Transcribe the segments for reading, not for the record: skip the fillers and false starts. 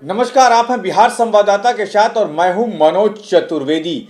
नमस्कार, आप हैं बिहार संवाददाता के साथ और मैं हूं मनोज चतुर्वेदी।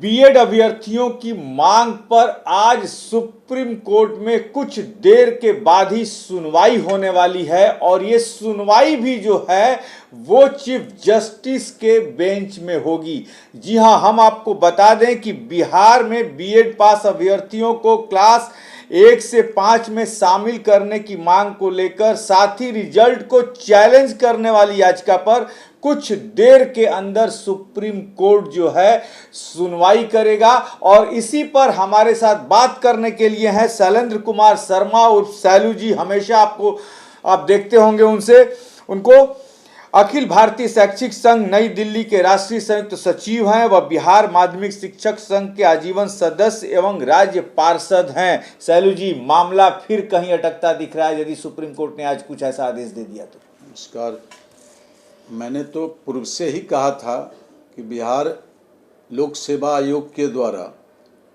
बीएड अभ्यर्थियों की मांग पर आज सुप्रीम कोर्ट में कुछ देर के बाद ही सुनवाई होने वाली है और ये सुनवाई भी जो है वो चीफ जस्टिस के बेंच में होगी। जी हां, हम आपको बता दें कि बिहार में बीएड पास अभ्यर्थियों को क्लास 1 से 5 में शामिल करने की मांग को लेकर साथ ही रिजल्ट को चैलेंज करने वाली याचिका पर कुछ देर के अंदर सुप्रीम कोर्ट जो है सुनवाई करेगा। और इसी पर हमारे साथ बात करने के लिए हैं शैलेंद्र कुमार शर्मा उर्फ सैलू जी। हमेशा आप देखते होंगे उनको अखिल भारतीय शैक्षिक संघ नई दिल्ली के राष्ट्रीय संयुक्त सचिव हैं। वह बिहार माध्यमिक शिक्षक संघ के आजीवन सदस्य एवं राज्य पार्षद हैं। सैलू जी, मामला फिर कहीं अटकता दिख रहा है यदि सुप्रीम कोर्ट ने आज कुछ ऐसा आदेश दे दिया तो? नमस्कार। मैंने तो पूर्व से ही कहा था कि बिहार लोक सेवा आयोग के द्वारा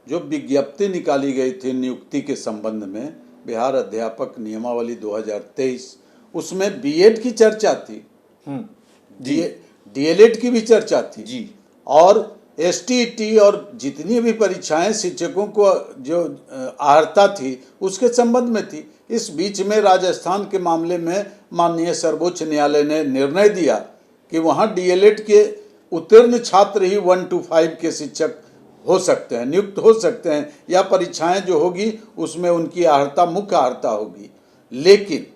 जो विज्ञप्ति निकाली गई थी नियुक्ति के संबंध में, बिहार अध्यापक नियमावली 2023, उसमें बीएड की चर्चा थी, डीएलएड की भी चर्चा थी जी, और एसटीईटी और जितनी भी परीक्षाएं शिक्षकों को जो अर्हता थी उसके संबंध में थी। इस बीच में राजस्थान के मामले में माननीय सर्वोच्च न्यायालय ने निर्णय दिया कि वहां डीएलएड के उत्तीर्ण छात्र ही 1 to 5 के शिक्षक हो सकते हैं, नियुक्त हो सकते हैं, या परीक्षाएं जो होगी उसमें उनकी अर्हता मुख्य अर्हता होगी। लेकिन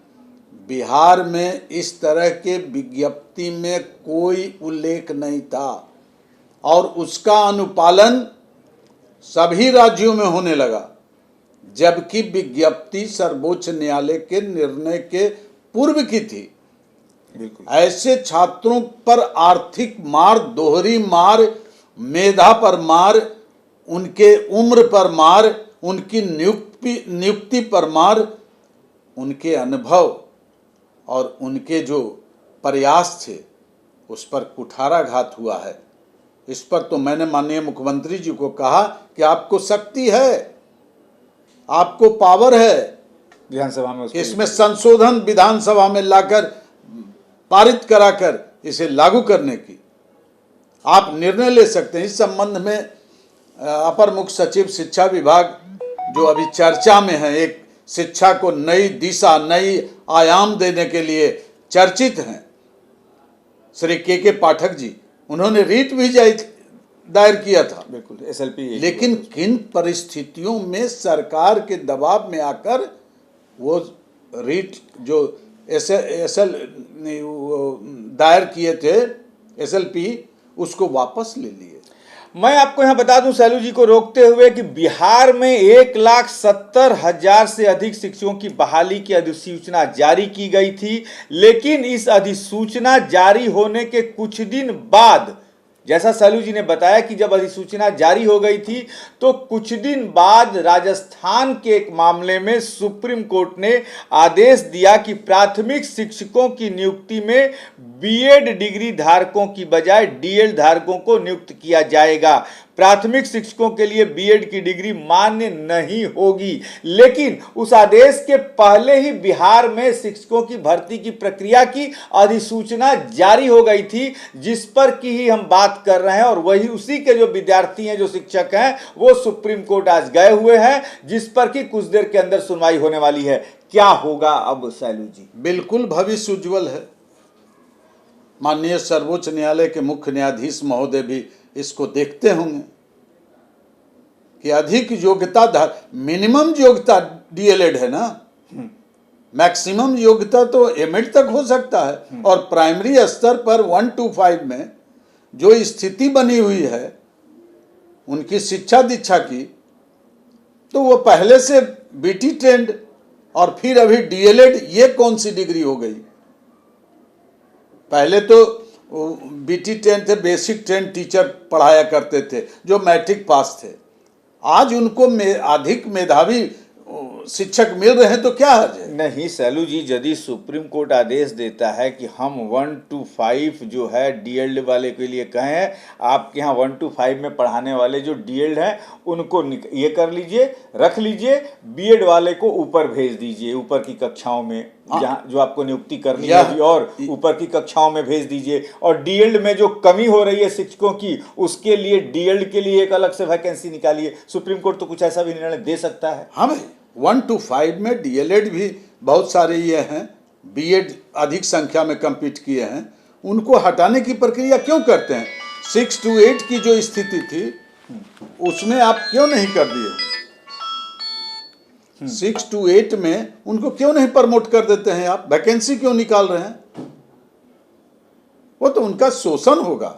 बिहार में इस तरह के विज्ञप्ति में कोई उल्लेख नहीं था और उसका अनुपालन सभी राज्यों में होने लगा, जबकि विज्ञप्ति सर्वोच्च न्यायालय के निर्णय के पूर्व की थी। बिल्कुल ऐसे छात्रों पर आर्थिक मार, दोहरी मार, मेधा पर मार, उनके उम्र पर मार, उनकी नियुक्ति पर मार, उनके अनुभव और उनके जो प्रयास थे उस पर कुठाराघात हुआ है। इस पर तो मैंने माननीय मुख्यमंत्री जी को कहा कि आपको शक्ति है, आपको पावर है विधानसभा में इसमें संशोधन विधानसभा में लाकर पारित कराकर इसे लागू करने की आप निर्णय ले सकते हैं। इस संबंध में अपर मुख्य सचिव शिक्षा विभाग जो अभी चर्चा में है, एक शिक्षा को नई दिशा, नई आयाम देने के लिए चर्चित हैं, श्री के पाठक जी, उन्होंने रीट भी दायर किया था। बिल्कुल एसएलपी। लेकिन किन परिस्थितियों में सरकार के दबाव में आकर वो रीट जो दायर किए थे एसएलपी, उसको वापस ले लिए। मैं आपको यहां बता दूं सैलू जी को रोकते हुए कि बिहार में 1,70,000 से अधिक शिक्षकों की बहाली की अधिसूचना जारी की गई थी। लेकिन इस अधिसूचना जारी होने के कुछ दिन बाद, जैसा सैलू जी ने बताया कि जब अधिसूचना जारी हो गई थी तो कुछ दिन बाद राजस्थान के एक मामले में सुप्रीम कोर्ट ने आदेश दिया कि प्राथमिक शिक्षकों की नियुक्ति में बीएड डिग्री धारकों की बजाय डीएड धारकों को नियुक्त किया जाएगा। प्राथमिक शिक्षकों के लिए बीएड की डिग्री मान्य नहीं होगी। लेकिन उस आदेश के पहले ही बिहार में शिक्षकों की भर्ती की प्रक्रिया की अधिसूचना जारी हो गई थी, जिस पर की ही हम बात कर रहे हैं। और वही उसी के जो विद्यार्थी हैं, जो शिक्षक हैं, वो सुप्रीम कोर्ट आज गए हुए हैं, जिस पर की कुछ देर के अंदर सुनवाई होने वाली है। क्या होगा अब सैलू जी? बिल्कुल भविष्य उज्ज्वल है। माननीय सर्वोच्च न्यायालय के मुख्य न्यायाधीश महोदय भी इसको देखते होंगे कि अधिक योग्यता, मिनिमम योग्यता डीएलएड है ना, मैक्सिमम योग्यता तो एमएड तक हो सकता है। और प्राइमरी स्तर पर 1 to 5 में जो स्थिति बनी हुई है उनकी शिक्षा दीक्षा की, तो वो पहले से बीटी ट्रेंड और फिर अभी डीएलएड, ये कौन सी डिग्री हो गई? पहले तो बीटी ट्रेंड थे, बेसिक ट्रेंड टीचर पढ़ाया करते थे जो मैट्रिक पास थे। आज उनको अधिक मेधावी शिक्षक मिल रहे हैं तो क्या हर्ज है? नहीं सैलू जी, यदि सुप्रीम कोर्ट आदेश देता है कि हम 1 to 5 जो है डीएलएड वाले के लिए कहें, आपके यहाँ 1 to 5 में पढ़ाने वाले जो डीएलएड हैं उनको ये कर लीजिए, रख लीजिए, बीएड वाले को ऊपर भेज दीजिए, ऊपर की कक्षाओं में जहाँ जो आपको नियुक्ति करनी है अभी, और ऊपर की कक्षाओं में भेज दीजिए। और डीएलएड में जो कमी हो रही है शिक्षकों की, उसके लिए डीएलएड के लिए एक अलग से वैकेंसी निकालिए। सुप्रीम कोर्ट तो कुछ ऐसा भी निर्णय दे सकता है। हाँ भाई, 1 to 5 में डीएलएड भी बहुत सारे ये हैं, बीएड अधिक संख्या में कम्पीट किए हैं, उनको हटाने की प्रक्रिया क्यों करते हैं? 6 to 8 की जो स्थिति थी उसमें आप क्यों नहीं कर दिए? 6 to 8 में उनको क्यों नहीं प्रमोट कर देते हैं आप? वैकेंसी क्यों निकाल रहे हैं? वो तो उनका शोषण होगा,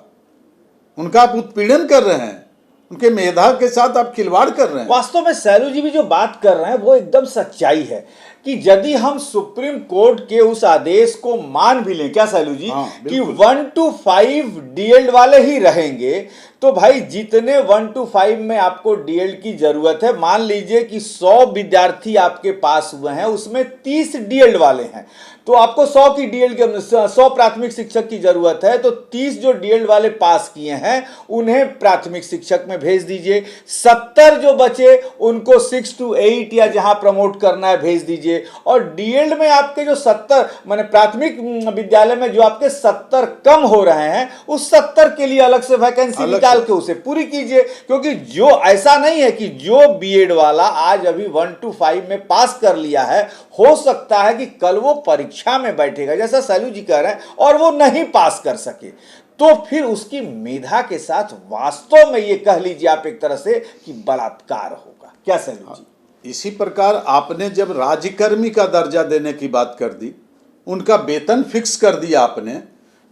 उनका आप उत्पीड़न कर रहे हैं, उनके मेधा के साथ आप खिलवाड़ कर रहे हैं। वास्तव में सैलू जी भी जो बात कर रहे हैं वो एकदम सच्चाई है कि यदि हम सुप्रीम कोर्ट के उस आदेश को मान भी लें, क्या सैलू जी, कि 1 to 5 डीएलएड वाले ही रहेंगे, तो भाई जितने 1 to 5 में आपको डीएलएड की जरूरत है, मान लीजिए कि 100 विद्यार्थी आपके पास हुए हैं, उसमें 30 डीएलएड वाले हैं, तो आपको 100 की डीएलएड के 100 प्राथमिक शिक्षक की जरूरत है, तो 30 जो डीएलएड वाले पास किए हैं उन्हें प्राथमिक शिक्षक में भेज दीजिए। 70 जो बचे उनको 6 to 8 या जहां प्रमोट करना है भेज दीजिए। और डीएलएड में आपके जो 70 माने प्राथमिक विद्यालय में जो आपके 70 कम हो रहे हैं, उस 70 के लिए अलग से वैकेंसी निकाल के उसे पूरी कीजिए। क्योंकि जो ऐसा नहीं है कि जो बीएड वाला आज अभी 1 to 5 में पास कर लिया है, हो सकता है कि कल वो परीक्षा में बैठेगा, जैसा सैलू जी कह रहे हैं, और वो नहीं पास कर सके, तो फिर उसकी मेधा के साथ वास्तव में ये कह लीजिए आप एक तरह से कि बलात्कार होगा। क्या सैलू जी? इसी प्रकार आपने जब राज्यकर्मी का दर्जा देने की बात कर दी, उनका वेतन फिक्स कर दिया आपने,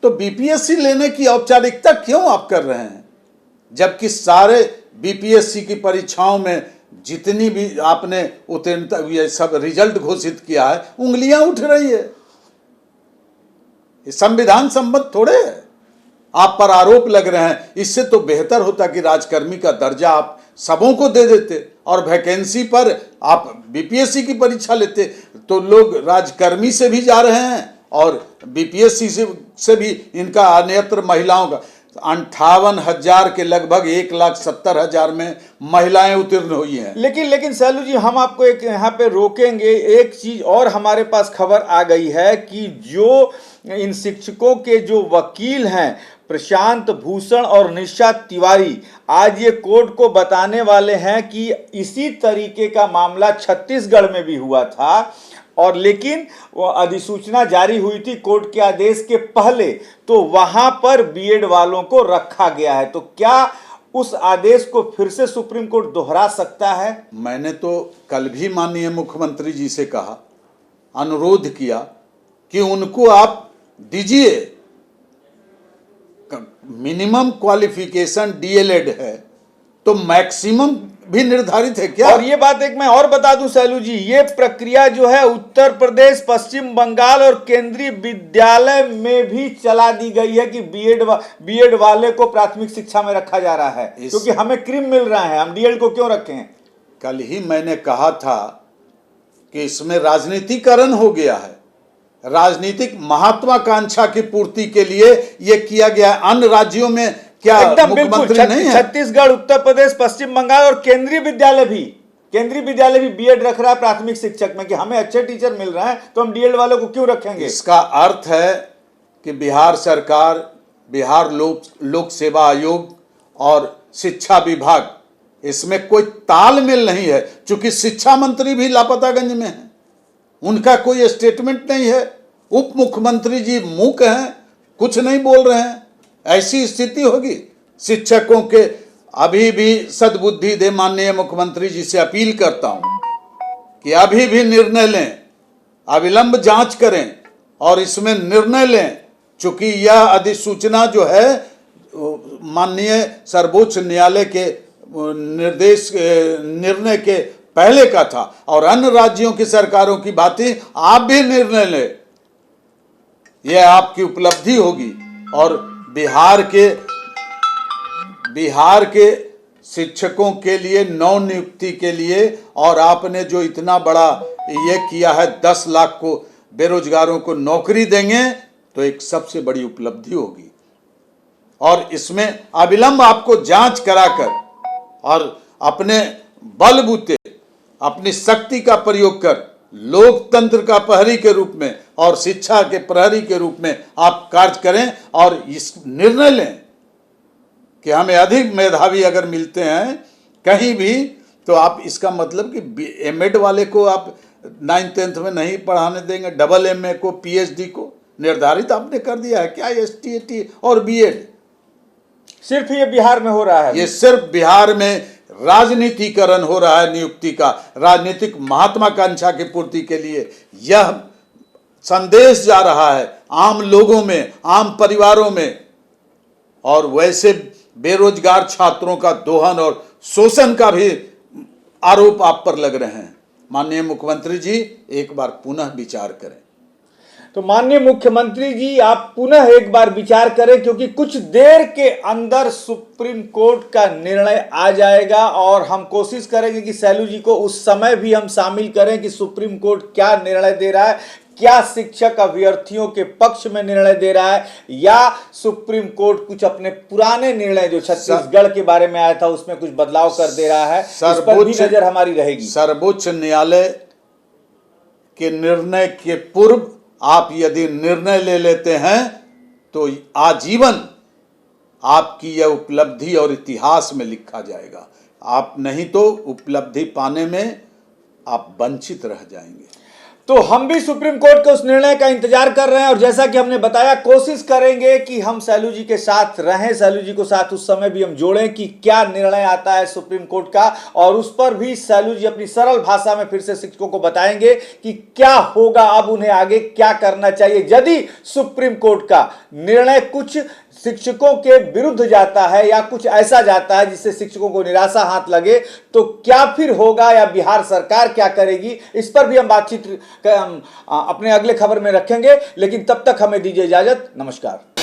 तो बीपीएससी लेने की औपचारिकता क्यों आप कर रहे हैं? जबकि सारे बीपीएससी की परीक्षाओं में जितनी भी आपने उत्तीर्णता ये सब रिजल्ट घोषित किया है, उंगलियां उठ रही है। ये संविधान सम्मत थोड़े है, आप पर आरोप लग रहे हैं। इससे तो बेहतर होता कि राजकर्मी का दर्जा आप सबों को दे देते और वैकेंसी पर आप बीपीएससी की परीक्षा लेते, तो लोग राजकर्मी से भी जा रहे हैं और बीपीएससी से भी इनका अन्यत्र महिलाओं का 58,000 के लगभग 1,70,000 में महिलाएं उत्तीर्ण हुई हैं। लेकिन सैलू जी, हम आपको एक यहाँ पे रोकेंगे। एक चीज और हमारे पास खबर आ गई है कि जो इन शिक्षकों के जो वकील हैं प्रशांत भूषण और निशा तिवारी, आज ये कोर्ट को बताने वाले हैं कि इसी तरीके का मामला छत्तीसगढ़ में भी हुआ था, और लेकिन वो अधिसूचना जारी हुई थी कोर्ट के आदेश के पहले, तो वहां पर बीएड वालों को रखा गया है। तो क्या उस आदेश को फिर से सुप्रीम कोर्ट दोहरा सकता है? मैंने तो कल भी माननीय मुख्यमंत्री जी से कहा, अनुरोध किया कि उनको आप दीजिए, मिनिमम क्वालिफिकेशन डीएलएड है तो मैक्सिमम भी निर्धारित है क्या? और ये बात एक मैं और बता दूं सैलू जी, ये प्रक्रिया जो है उत्तर प्रदेश, पश्चिम बंगाल और केंद्रीय विद्यालय में भी चला दी गई है कि बीएड वाले को प्राथमिक शिक्षा में रखा जा रहा है, क्योंकि हमें क्रीम मिल रहा है, हम डीएड को क्यों रखें? कल ही मैंने कहा था कि इसमें राजनीतिकरण हो गया है, राजनीतिक महत्वाकांक्षा की पूर्ति के लिए यह किया गया है। अन्य राज्यों में क्या मुख्यमंत्री नहीं है? छत्तीसगढ़, उत्तर प्रदेश, पश्चिम बंगाल और केंद्रीय विद्यालय भी बीएड रख रहा है प्राथमिक शिक्षक में कि हमें अच्छे टीचर मिल रहे हैं, तो हम डीएड वालों को क्यों रखेंगे? इसका अर्थ है कि बिहार सरकार, बिहार लोक सेवा आयोग और शिक्षा विभाग, इसमें कोई तालमेल नहीं है। चूंकि शिक्षा मंत्री भी लापतागंज में है, उनका कोई स्टेटमेंट नहीं है, उप मुख्यमंत्री जी मूक हैं, कुछ नहीं बोल रहे हैं। ऐसी स्थिति होगी। शिक्षकों के अभी भी सद्बुद्धि दे, माननीय मुख्यमंत्री जी से अपील करता हूं कि अभी भी निर्णय लें, अविलंब जांच करें और इसमें निर्णय लें। चूंकि यह अधिसूचना जो है माननीय सर्वोच्च न्यायालय के निर्णय के पहले का था, और अन्य राज्यों की सरकारों की बातें आप भी निर्णय लें, यह आपकी उपलब्धि होगी। और बिहार के शिक्षकों के लिए नव नियुक्ति के लिए, और आपने जो इतना बड़ा ये किया है 10 लाख को बेरोजगारों को नौकरी देंगे, तो एक सबसे बड़ी उपलब्धि होगी। और इसमें अविलंब आपको जांच कराकर और अपने बलबूते अपनी शक्ति का प्रयोग कर लोकतंत्र का प्रहरी के रूप में और शिक्षा के प्रहरी के रूप में आप कार्य करें और इस निर्णय लें कि हमें अधिक मेधावी अगर मिलते हैं कहीं भी, तो आप इसका मतलब कि एमएड वाले को आप 9th-10th में नहीं पढ़ाने देंगे, डबल एमए को, पीएचडी को निर्धारित आपने कर दिया है क्या? एसटीएटी और बीएड सिर्फ ये बिहार में हो रहा है। ये सिर्फ बिहार में राजनीतिकरण हो रहा है नियुक्ति का, राजनीतिक महत्वाकांक्षा की पूर्ति के लिए यह संदेश जा रहा है आम लोगों में, आम परिवारों में, और वैसे बेरोजगार छात्रों का दोहन और शोषण का भी आरोप आप पर लग रहे हैं। माननीय मुख्यमंत्री जी, एक बार पुनः विचार करें। तो माननीय मुख्यमंत्री जी, आप पुनः एक बार विचार करें, क्योंकि कुछ देर के अंदर सुप्रीम कोर्ट का निर्णय आ जाएगा और हम कोशिश करेंगे कि सैलू जी को उस समय भी हम शामिल करें कि सुप्रीम कोर्ट क्या निर्णय दे रहा है, क्या शिक्षक अभ्यर्थियों के पक्ष में निर्णय दे रहा है, या सुप्रीम कोर्ट कुछ अपने पुराने निर्णय जो छत्तीसगढ़ के बारे में आया था उसमें कुछ बदलाव कर दे रहा है। इस पर भी नजर हमारी रहेगी। सर्वोच्च न्यायालय के निर्णय के पूर्व आप यदि निर्णय ले लेते हैं तो आजीवन आपकी यह उपलब्धि और इतिहास में लिखा जाएगा। आप नहीं तो उपलब्धि पाने में आप वंचित रह जाएंगे। तो हम भी सुप्रीम कोर्ट के उस निर्णय का इंतजार कर रहे हैं, और जैसा कि हमने बताया कोशिश करेंगे कि हम सैलू जी के साथ रहें, सैलू जी को साथ उस समय भी हम जोड़ें कि क्या निर्णय आता है सुप्रीम कोर्ट का, और उस पर भी सैलू जी अपनी सरल भाषा में फिर से शिक्षकों को बताएंगे कि क्या होगा, अब उन्हें आगे क्या करना चाहिए यदि सुप्रीम कोर्ट का निर्णय कुछ शिक्षकों के विरुद्ध जाता है या कुछ ऐसा जाता है जिससे शिक्षकों को निराशा हाथ लगे, तो क्या फिर होगा या बिहार सरकार क्या करेगी। इस पर भी हम बातचीत अपने अगले खबर में रखेंगे, लेकिन तब तक हमें दीजिए इजाजत। नमस्कार।